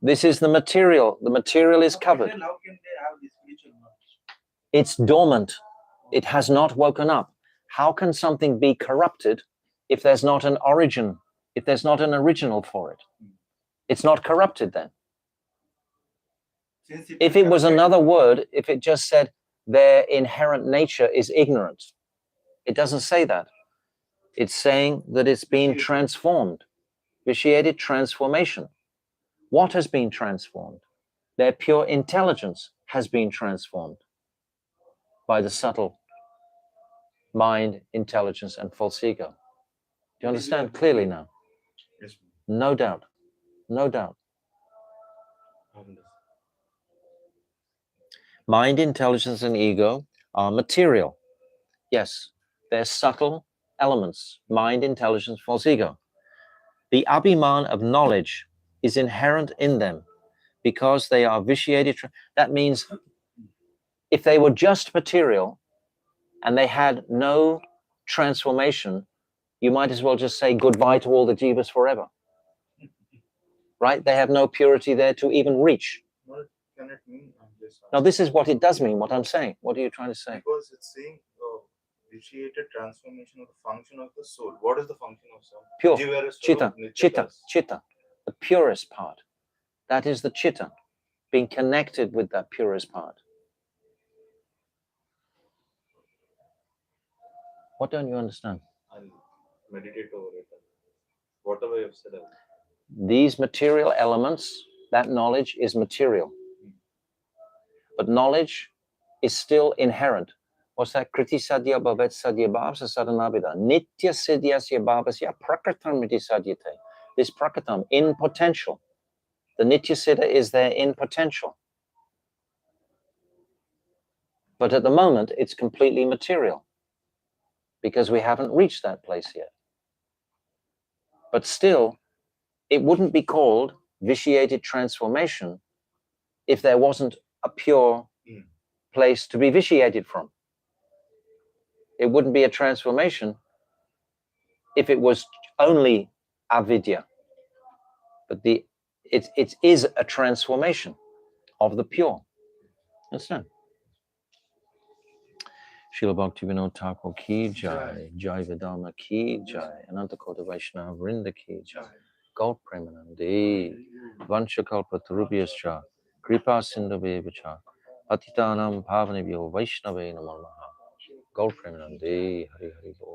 This is the material. The material is covered. Material, how can they have this spiritual knowledge? It's dormant. It has not woken up. How can something be corrupted if there's not an origin, if there's not an original for it? It's not corrupted then. If it was another word, if it just said their inherent nature is ignorance, it doesn't say that. It's saying that it's been transformed, vitiated transformation. What has been transformed? Their pure intelligence has been transformed by the subtle mind, intelligence, and false ego. Do you understand clearly now? Yes. No doubt. No doubt. Mind, intelligence, and ego are material. Yes, they're subtle elements. Mind, intelligence, false ego. The abhiman of knowledge is inherent in them because they are vitiated. That means if they were just material and they had no transformation, you might as well just say goodbye to all the jivas forever. Right? They have no purity there to even reach. What can it mean? Now, this is what it does mean, what I'm saying. What are you trying to say? Because it's saying vitiated transformation of the function of the soul. What is the function of soul? Pure. Jiva is Chitta, Swarup, chitta, Nitya. chitta. The purest part. That is the chitta. Being connected with that purest part. What don't you understand? I meditate over it. Whatever you have said. These material elements, that knowledge is material. But knowledge is still inherent. What's that? Kriti sadhya bhavet sadhya bhavsa sadhanabhida. Nitya siddhyasya bhavasya prakratam iti sadhyate. This prakratam, in potential. The nitya siddha is there in potential. But at the moment, it's completely material. Because we haven't reached that place yet. But still, it wouldn't be called vitiated transformation if there wasn't a pure place to be vitiated from. It wouldn't be a transformation if it was only avidya. But it is a transformation of the pure. Understand? Srila Bhaktivinoda Thakur ki jai, Jaiva-Dharma ki jai, Anantakota Vaishnava Vrinda ki jai, Gaur Premanande, Vanshakalpa Tarubhyascha, Kripa Sindhavyevacha, Patitanam Pavanebhyo Vaishnave Namo Namaha, Gaur Premanande, Hari Hari Bol.